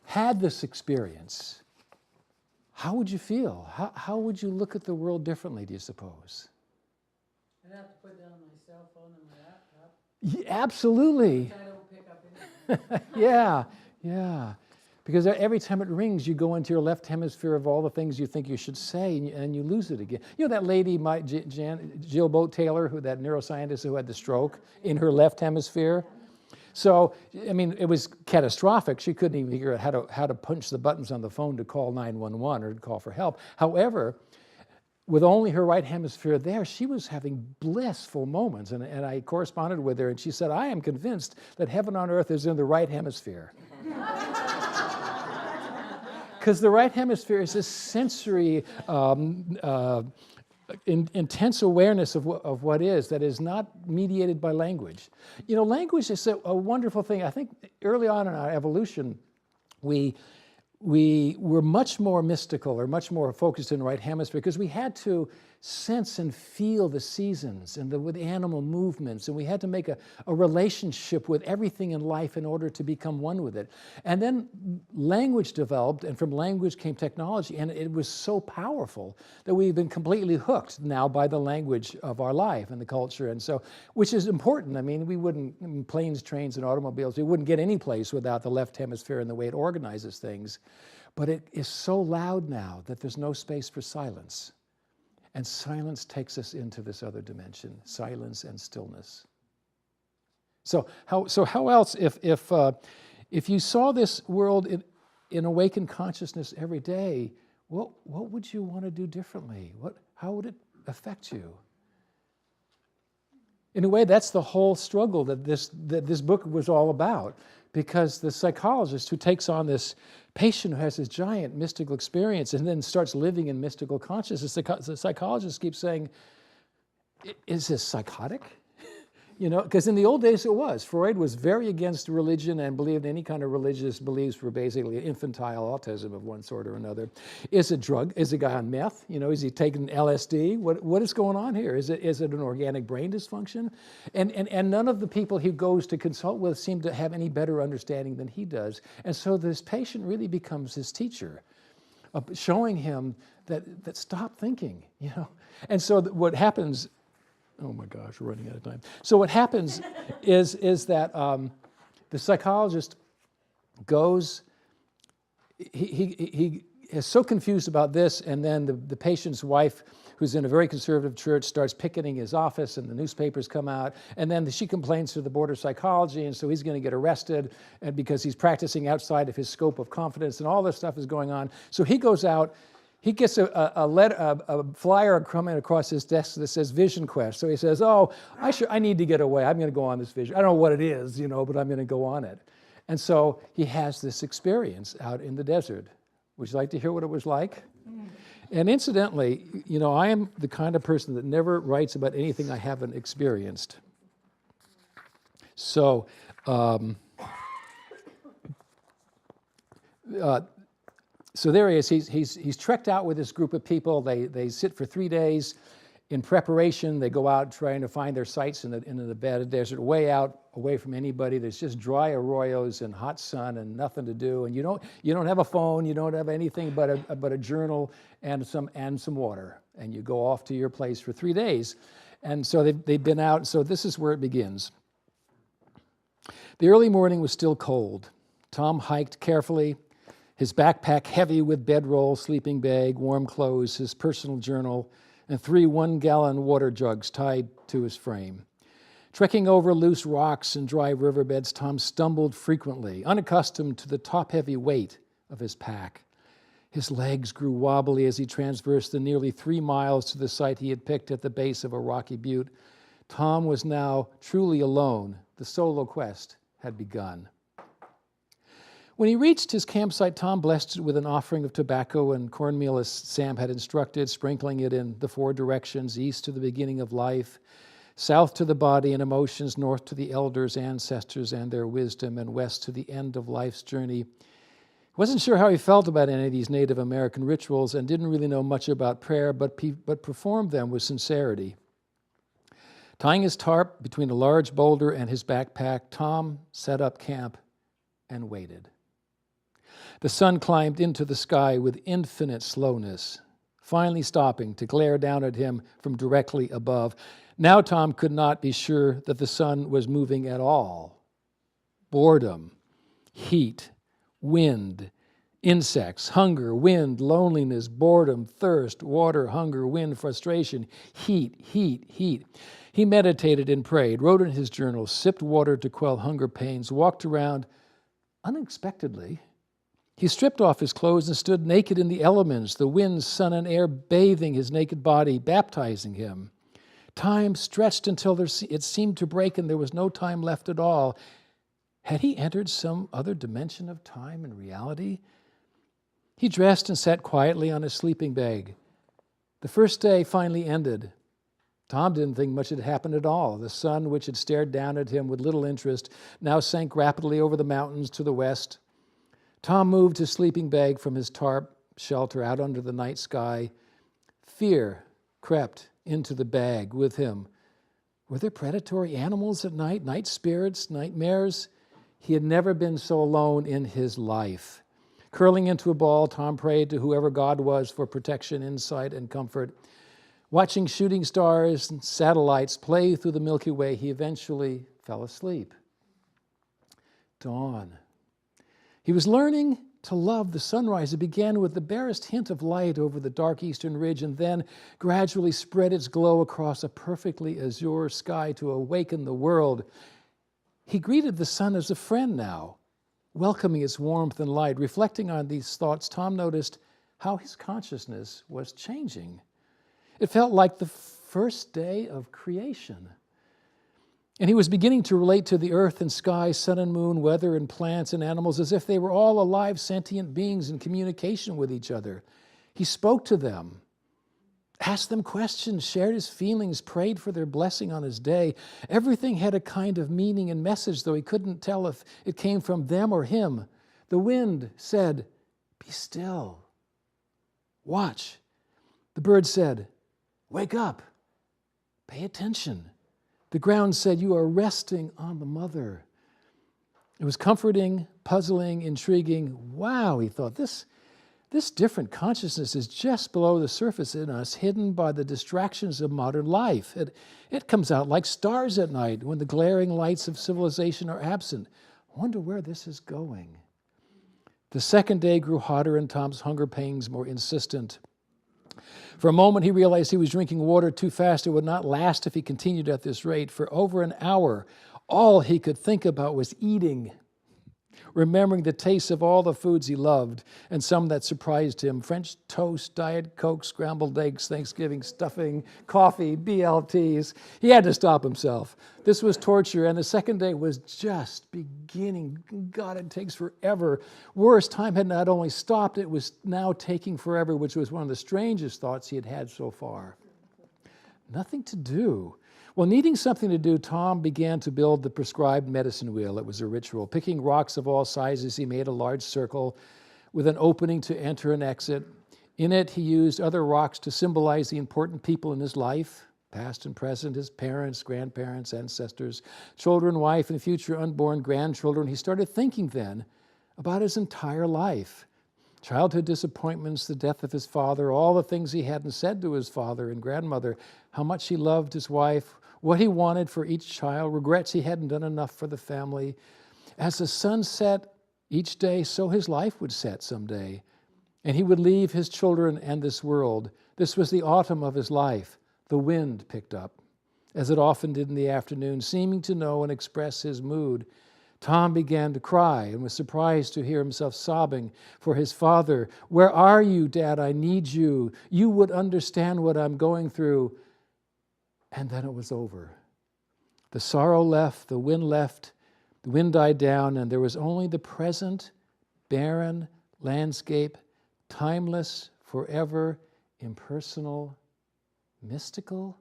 had this experience, how would you feel? How would you look at the world differently, do you suppose? I'd have to put down my cell phone and my laptop. Yeah, absolutely. I don't pick up anything. Yeah. Because every time it rings, you go into your left hemisphere of all the things you think you should say, and you lose it again. That lady, Jill Boat Taylor, that neuroscientist who had the stroke in her left hemisphere? So, it was catastrophic. She couldn't even figure out how to punch the buttons on the phone to call 911 or to call for help. However, with only her right hemisphere there, she was having blissful moments. And I corresponded with her, and she said, "I am convinced that heaven on earth is in the right hemisphere." Because the right hemisphere is this sensory, intense awareness of what is, that is not mediated by language. Language is a wonderful thing. I think early on in our evolution, we were much more mystical or much more focused in the right hemisphere because we had to sense and feel the seasons and with animal movements, and we had to make a relationship with everything in life in order to become one with it. And then language developed, and from language came technology, and it was so powerful that we've been completely hooked now by the language of our life and the culture, and so, which is important. We wouldn't, planes, trains, and automobiles, we wouldn't get any place without the left hemisphere and the way it organizes things. But it is so loud now that there's no space for silence. And silence takes us into this other dimension, silence and stillness. So how else, if you saw this world in awakened consciousness every day, what would you want to do differently? How would it affect you? In a way, that's the whole struggle that this book was all about, because the psychologist who takes on this patient who has this giant mystical experience and then starts living in mystical consciousness, the psychologist keeps saying, "Is this psychotic? You know, because in the old days it was. Freud was very against religion and believed any kind of religious beliefs were basically infantile autism of one sort or another. Is it drug? Is the guy on meth? You know, is he taking LSD? What is going on here? Is it an organic brain dysfunction? And none of the people he goes to consult with seem to have any better understanding than he does. And so this patient really becomes his teacher, showing him that stop thinking, you know. And so what happens. Oh my gosh, we're running out of time. So what happens is that the psychologist goes, he is so confused about this, and then the patient's wife, who's in a very conservative church, starts picketing his office, and the newspapers come out, and then she complains to the board of psychology, and so he's going to get arrested, and because he's practicing outside of his scope of confidence, and all this stuff is going on. So he goes out. He gets a flyer coming across his desk that says Vision Quest. So he says, "Oh, I need to get away. I'm going to go on this vision. I don't know what it is, you know, but I'm going to go on it." And so he has this experience out in the desert. Would you like to hear what it was like? And incidentally, you know, I am the kind of person that never writes about anything I haven't experienced. So. So there he is. He's trekked out with this group of people. They sit for 3 days in preparation. They go out trying to find their sites in the Nevada desert, way out, away from anybody. There's just dry arroyos and hot sun and nothing to do. And you don't have a phone. You don't have anything but a journal and some water. And you go off to your place for 3 days. And so they've been out. So this is where it begins. The early morning was still cold. Tom hiked carefully. His backpack heavy with bedroll, sleeping bag, warm clothes, his personal journal, and 3 one-gallon water jugs tied to his frame. Trekking over loose rocks and dry riverbeds, Tom stumbled frequently, unaccustomed to the top-heavy weight of his pack. His legs grew wobbly as he traversed the nearly 3 miles to the site he had picked at the base of a rocky butte. Tom was now truly alone. The solo quest had begun. When he reached his campsite, Tom blessed it with an offering of tobacco and cornmeal as Sam had instructed, sprinkling it in the 4 directions: east to the beginning of life, south to the body and emotions, north to the elders, ancestors, and their wisdom, and west to the end of life's journey. He wasn't sure how he felt about any of these Native American rituals and didn't really know much about prayer, but performed them with sincerity. Tying his tarp between a large boulder and his backpack, Tom set up camp and waited. The sun climbed into the sky with infinite slowness, finally stopping to glare down at him from directly above. Now Tom could not be sure that the sun was moving at all. Boredom, heat, wind, insects, hunger, wind, loneliness, boredom, thirst, water, hunger, wind, frustration, heat, heat, heat. He meditated and prayed, wrote in his journal, sipped water to quell hunger pains, walked around unexpectedly. He stripped off his clothes and stood naked in the elements, the wind, sun, and air bathing his naked body, baptizing him. Time stretched until it seemed to break and there was no time left at all. Had he entered some other dimension of time and reality? He dressed and sat quietly on his sleeping bag. The first day finally ended. Tom didn't think much had happened at all. The sun, which had stared down at him with little interest, now sank rapidly over the mountains to the west. Tom moved his sleeping bag from his tarp shelter out under the night sky. Fear crept into the bag with him. Were there predatory animals at night, night spirits, nightmares? He had never been so alone in his life. Curling into a ball, Tom prayed to whoever God was for protection, insight, and comfort. Watching shooting stars and satellites play through the Milky Way, he eventually fell asleep. Dawn. He was learning to love the sunrise. It began with the barest hint of light over the dark eastern ridge and then gradually spread its glow across a perfectly azure sky to awaken the world. He greeted the sun as a friend now, welcoming its warmth and light. Reflecting on these thoughts, Tom noticed how his consciousness was changing. It felt like the first day of creation. And he was beginning to relate to the earth and sky, sun and moon, weather and plants and animals as if they were all alive, sentient beings in communication with each other. He spoke to them asked them questions, shared his feelings, prayed for their blessing on his day. Everything had a kind of meaning and message, though he couldn't tell if it came from them or him. The wind said, "Be still. Watch." The bird said, "Wake up. Pay attention." The ground said, "You are resting on the mother." It was comforting, puzzling, intriguing. Wow, he thought, this different consciousness is just below the surface in us, hidden by the distractions of modern life. It comes out like stars at night when the glaring lights of civilization are absent. I wonder where this is going. The second day grew hotter and Tom's hunger pangs more insistent. For a moment, he realized he was drinking water too fast. It would not last if he continued at this rate. For over an hour, all he could think about was eating, remembering the taste of all the foods he loved and some that surprised him: French toast, Diet Coke, scrambled eggs, Thanksgiving stuffing, coffee, BLTs. He had to stop himself. This was torture, and the second day was just beginning. God, it takes forever. Worse, time had not only stopped, it was now taking forever, which was one of the strangest thoughts he had had so far. Nothing to do. Well, needing something to do, Tom began to build the prescribed medicine wheel. It was a ritual. Picking rocks of all sizes, he made a large circle with an opening to enter and exit. In it, he used other rocks to symbolize the important people in his life, past and present, his parents, grandparents, ancestors, children, wife, and future unborn grandchildren. He started thinking then about his entire life. Childhood disappointments, the death of his father, all the things he hadn't said to his father and grandmother, how much he loved his wife, what he wanted for each child, regrets he hadn't done enough for the family. As the sun set each day, so his life would set someday, and he would leave his children and this world. This was the autumn of his life. The wind picked up, as it often did in the afternoon, seeming to know and express his mood. Tom began to cry and was surprised to hear himself sobbing for his father. "Where are you, Dad? I need you. You would understand what I'm going through." And then it was over. The sorrow left, the wind died down, and there was only the present, barren landscape, timeless, forever, impersonal, mystical.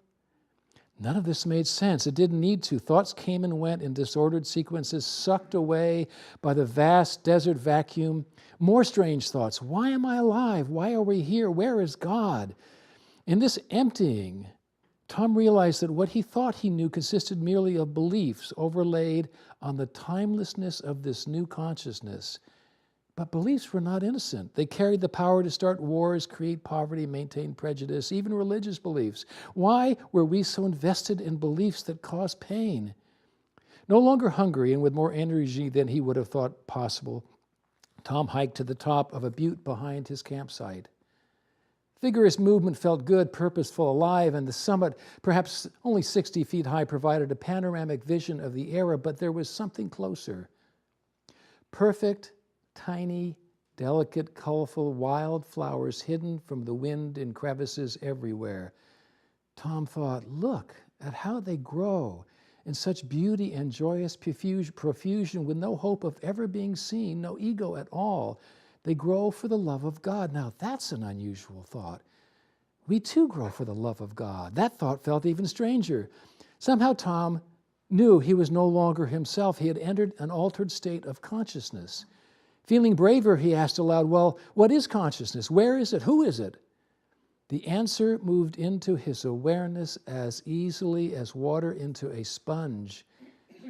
None of this made sense. It didn't need to. Thoughts came and went in disordered sequences, sucked away by the vast desert vacuum. More strange thoughts. Why am I alive? Why are we here? Where is God? In this emptying, Tom realized that what he thought he knew consisted merely of beliefs overlaid on the timelessness of this new consciousness. But beliefs were not innocent. They carried the power to start wars, create poverty, maintain prejudice, even religious beliefs. Why were we so invested in beliefs that cause pain? No longer hungry and with more energy than he would have thought possible, Tom hiked to the top of a butte behind his campsite. Vigorous movement felt good, purposeful, alive, and the summit, perhaps only 60 feet high, provided a panoramic vision of the area, but there was something closer. Perfect, tiny, delicate, colorful wild flowers hidden from the wind in crevices everywhere. Tom thought, look at how they grow in such beauty and joyous profusion with no hope of ever being seen, no ego at all. They grow for the love of God. Now, that's an unusual thought. We too grow for the love of God. That thought felt even stranger. Somehow Tom knew he was no longer himself. He had entered an altered state of consciousness. Feeling braver, he asked aloud, well, what is consciousness? Where is it? Who is it? The answer moved into his awareness as easily as water into a sponge.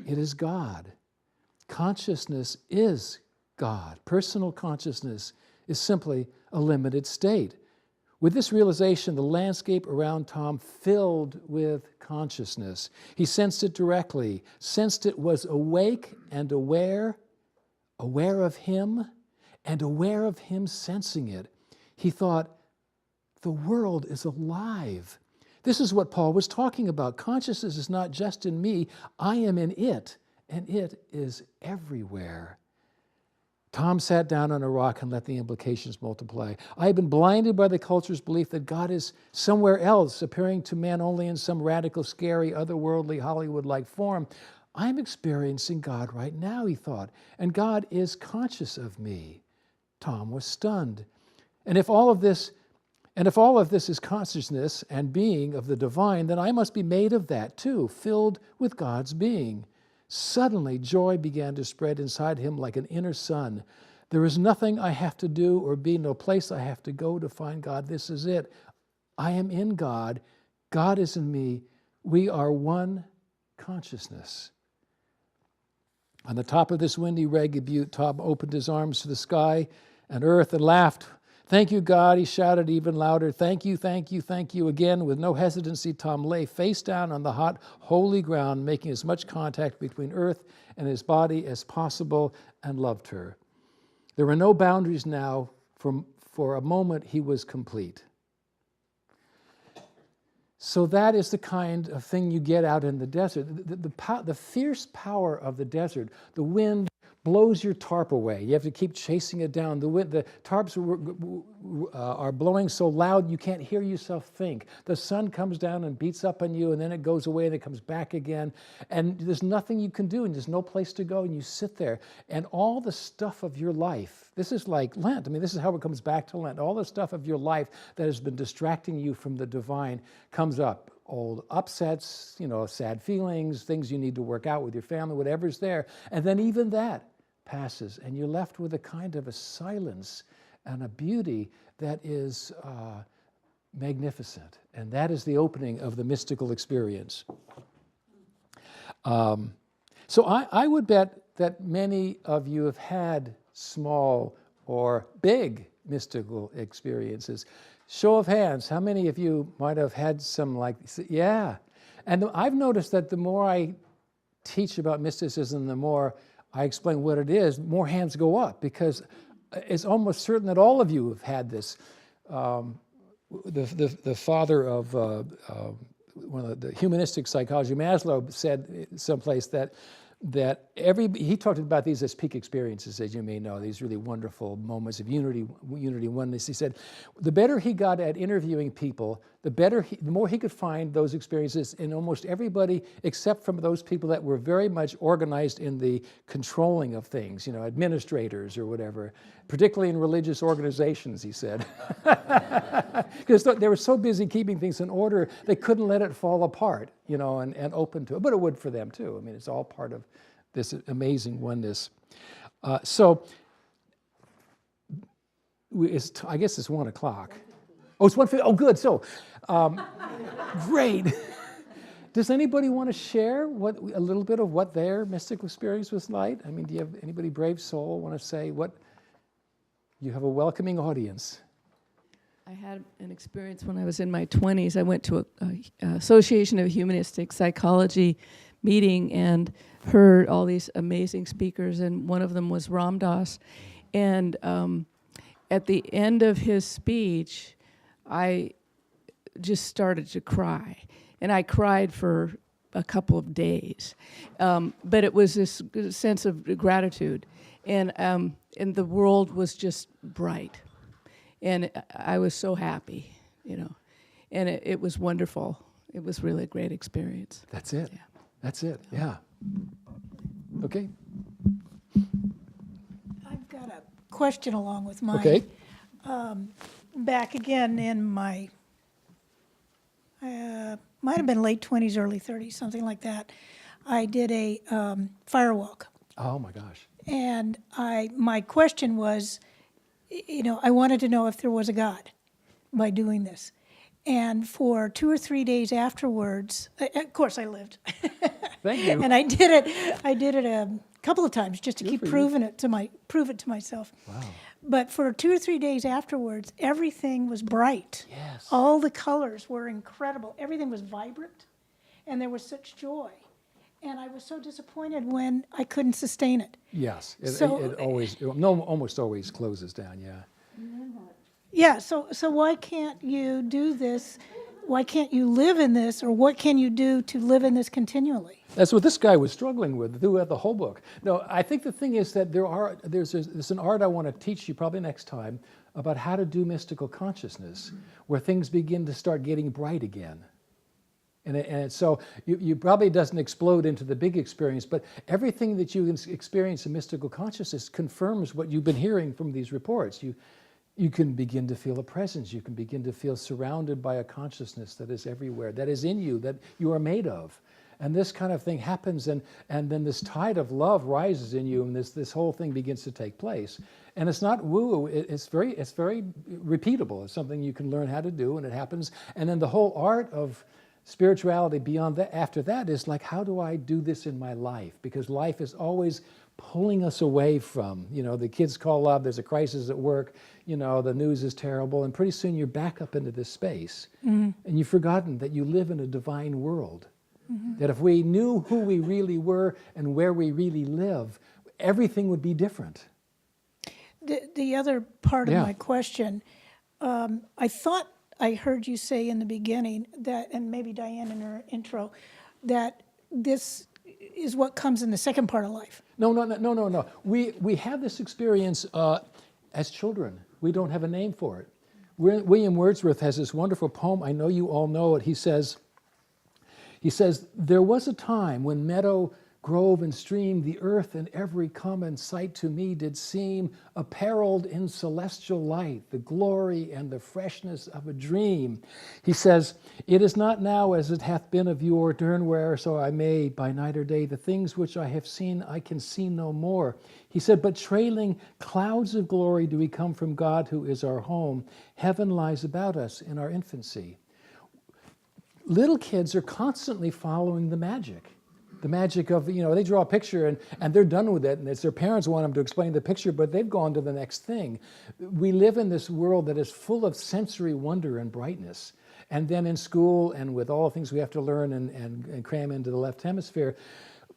It is God. Consciousness is God. Personal consciousness is simply a limited state. With this realization, the landscape around Tom filled with consciousness. He sensed it directly, sensed it was awake and aware of him, and aware of him sensing it. He thought, the world is alive. This is what Paul was talking about. Consciousness is not just in me, I am in it, and it is everywhere. Tom sat down on a rock and let the implications multiply. I have been blinded by the culture's belief that God is somewhere else, appearing to man only in some radical, scary, otherworldly, Hollywood-like form. I'm experiencing God right now, he thought, and God is conscious of me. Tom was stunned. And if all of this And if all of this is consciousness and being of the divine, then I must be made of that too, filled with God's being. Suddenly, joy began to spread inside him like an inner sun. There is nothing I have to do or be, no place I have to go to find God. This is it. I am in God. God is in me. We are one consciousness. On the top of this windy, ragged butte, Tom opened his arms to the sky and earth and laughed. Thank you, God, he shouted even louder. Thank you, thank you, thank you. Again, with no hesitancy, Tom lay face down on the hot, holy ground, making as much contact between earth and his body as possible, and loved her. There were no boundaries now. For a moment, he was complete. So that is the kind of thing you get out in the desert. The fierce power of the desert, the wind blows your tarp away. You have to keep chasing it down. The tarps are blowing so loud you can't hear yourself think. The sun comes down and beats up on you, and then it goes away and it comes back again. And there's nothing you can do, and there's no place to go, and you sit there. And all the stuff of your life, this is like Lent. I mean, this is how it comes back to Lent. All the stuff of your life that has been distracting you from the divine comes up. Old upsets, sad feelings, things you need to work out with your family, whatever's there. And then even that passes, and you're left with a kind of a silence and a beauty that is magnificent. And that is the opening of the mystical experience. So I would bet that many of you have had small or big mystical experiences. Show of hands, how many of you might have had some yeah. And I've noticed that the more I teach about mysticism, the more I explain what it is, more hands go up, because it's almost certain that all of you have had this. The father of one of the humanistic psychology, Maslow, said someplace that he talked about these as peak experiences, as you may know, these really wonderful moments of unity, oneness. He said, the better he got at interviewing people, the more he could find those experiences in almost everybody, except from those people that were very much organized in the controlling of things, administrators or whatever, particularly in religious organizations, he said. Because they were so busy keeping things in order, they couldn't let it fall apart, and open to it. But it would for them too. I mean, it's all part of this amazing oneness. I guess it's 1 o'clock. Oh, it's 1:50. Oh, good. So, great. Does anybody want to share a little bit of what their mystical experience was like? I mean, do you have anybody brave soul want to say what? You have a welcoming audience. I had an experience when I was in my 20s. I went to an Association of Humanistic Psychology meeting and heard all these amazing speakers, and one of them was Ram Dass. And at the end of his speech, I just started to cry. And I cried for a couple of days. But it was this sense of gratitude. And the world was just bright. And I was so happy, And it was wonderful. It was really a great experience. That's it. Yeah. That's it, yeah. Okay. I've got a question along with mine. Okay. Back again in my, might have been late 20s, early 30s, something like that. I did a fire walk. Oh my gosh. And my question was, I wanted to know if there was a God by doing this. And for 2 or 3 days afterwards, of course I lived. Thank you. And I did it a couple of times just to keep prove it to myself. Wow. But for 2 or 3 days afterwards, everything was bright. Yes. All the colors were incredible. Everything was vibrant, and there was such joy. And I was so disappointed when I couldn't sustain it. Yes. It almost always closes down, yeah. Yeah, so why can't you do this? Why can't you live in this, or what can you do to live in this continually? That's what this guy was struggling with throughout the whole book. No, I think the thing is that there's an art I want to teach you probably next time about how to do mystical consciousness, where things begin to start getting bright again. And so you probably doesn't explode into the big experience, but everything that you experience in mystical consciousness confirms what you've been hearing from these reports. you can begin to feel a presence. You can begin to feel surrounded by a consciousness that is everywhere, that is in you, that you are made of. And this kind of thing happens, and then this tide of love rises in you, and this whole thing begins to take place. And it's not woo, it's very repeatable. It's something you can learn how to do, and it happens. And then the whole art of spirituality beyond that, after that, is like, how do I do this in my life? Because life is always pulling us away from, the kids call up, there's a crisis at work, the news is terrible, and pretty soon you're back up into this space. And you've forgotten that you live in a divine world. That if we knew who we really were and where we really live, everything would be different. The other part of my question, I thought I heard you say in the beginning that, and maybe Diane in her intro, that this is what comes in the second part of life. No. We have this experience as children. We don't have a name for it. William Wordsworth has this wonderful poem. I know you all know it. He says, there was a time when meadow, grove, and stream, the earth and every common sight to me did seem apparelled in celestial light, the glory and the freshness of a dream. He says, it is not now as it hath been of yore, where so I may, by night or day, the things which I have seen I can see no more. He said, but trailing clouds of glory do we come from God who is our home. Heaven lies about us in our infancy. Little kids are constantly following the magic of, they draw a picture and they're done with it, and it's their parents want them to explain the picture, but they've gone to the next thing. We live in this world that is full of sensory wonder and brightness. And then in school and with all the things we have to learn and cram into the left hemisphere,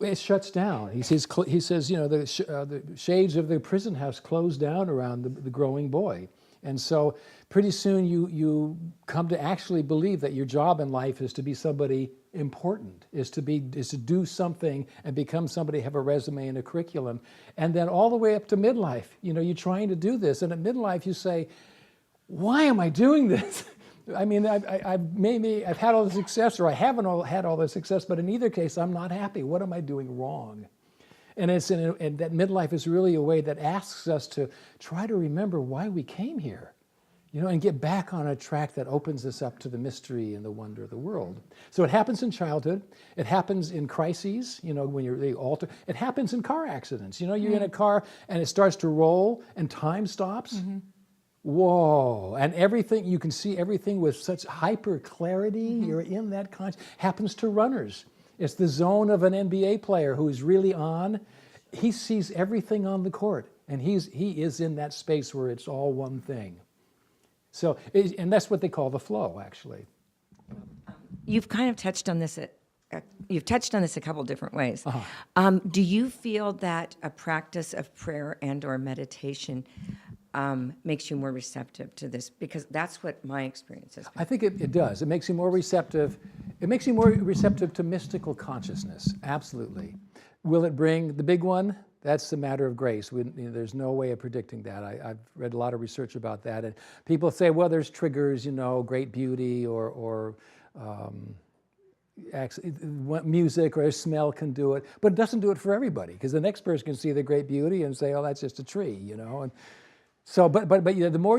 it shuts down. He says, the shades of the prison house close down around the growing boy. And so pretty soon you come to actually believe that your job in life is to be somebody important, is to do something and become somebody, have a resume and a curriculum. And then all the way up to midlife, you're trying to do this. And at midlife you say, why am I doing this? I mean, I've had all the success, or I haven't had all the success, but in either case, I'm not happy. What am I doing wrong? And and that midlife is really a way that asks us to try to remember why we came here, and get back on a track that opens us up to the mystery and the wonder of the world. So it happens in childhood. It happens in crises, when you're the altar. It happens in car accidents. You're in a car and it starts to roll and time stops. Mm-hmm. Whoa, and everything, you can see everything with such hyper clarity. Mm-hmm. You're in that happens to runners. It's the zone of an NBA player who is really on. He sees everything on the court, and he is in that space where it's all one thing. So, and that's what they call the flow, actually. You've kind of touched on this. You've touched on this a couple different ways. Uh-huh. Do you feel that a practice of prayer and/or meditation makes you more receptive to this? Because that's what my experience has been. I think it does. It makes you more receptive. It makes you more receptive to mystical consciousness. Absolutely. Will it bring the big one? That's a matter of grace. There's no way of predicting that. I've read a lot of research about that, and people say, well, there's triggers, great beauty or music or a smell can do it, but it doesn't do it for everybody, because the next person can see the great beauty and say, oh, that's just a tree, And so, but the more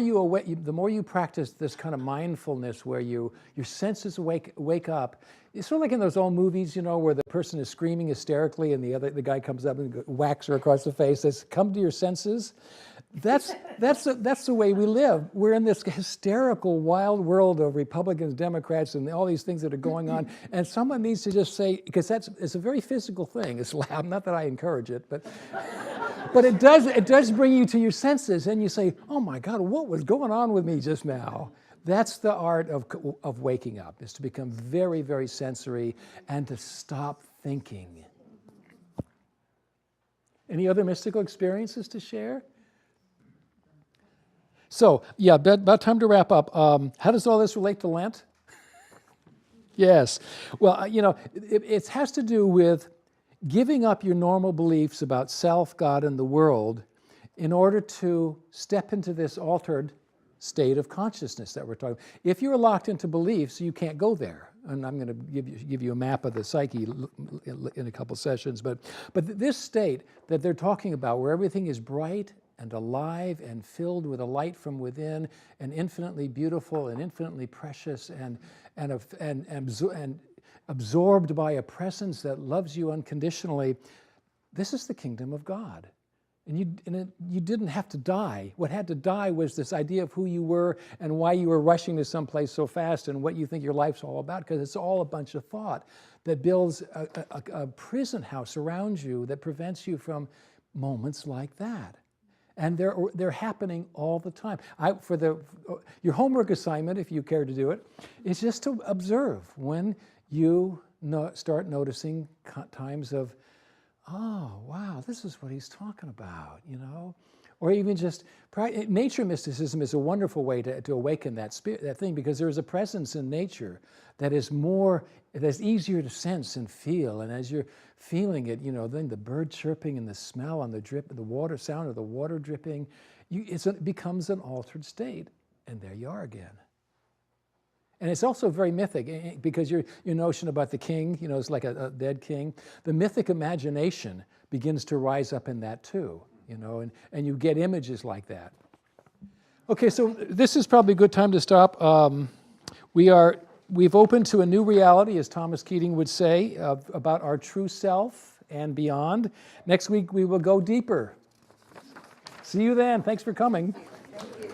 you practice this kind of mindfulness, where your senses wake up. It's sort of like in those old movies, where the person is screaming hysterically and the guy comes up and whacks her across the face. Says, "Come to your senses." That's the way we live. We're in this hysterical, wild world of Republicans, Democrats, and all these things that are going on. And someone needs to just say, because it's a very physical thing. It's loud. Not that I encourage it, but it does bring you to your senses, and you say, "Oh my God, what was going on with me just now?" That's the art of waking up, is to become very, very sensory and to stop thinking. Any other mystical experiences to share? So, yeah, about time to wrap up. How does all this relate to Lent? Yes. Well, it has to do with giving up your normal beliefs about self, God, and the world in order to step into this altered state of consciousness that we're talking about. If you're locked into beliefs, you can't go there. And I'm going to give you a map of the psyche in a couple sessions. But this state that they're talking about, where everything is bright and alive and filled with a light from within and infinitely beautiful and infinitely precious and absorbed by a presence that loves you unconditionally. This is the kingdom of God. And you didn't have to die. What had to die was this idea of who you were and why you were rushing to someplace so fast and what you think your life's all about, because it's all a bunch of thought that builds a prison house around you that prevents you from moments like that. And they're happening all the time. Your homework assignment, if you care to do it, is just to observe when you start noticing times of, oh, wow, this is what he's talking about, you know? Or even just, nature mysticism is a wonderful way to awaken that spirit, that thing, because there is a presence in nature that is that's easier to sense and feel. And as you're feeling it, you know, then the bird chirping and the smell and the drip, the water sound of the water dripping, it becomes an altered state. And there you are again. And it's also very mythic, because your notion about the king, you know, it's like a dead king. The mythic imagination begins to rise up in that too, you know, and you get images like that. Okay, so this is probably a good time to stop. We've opened to a new reality, as Thomas Keating would say, about our true self and beyond. Next week we will go deeper. See you then. Thanks for coming. Thank you.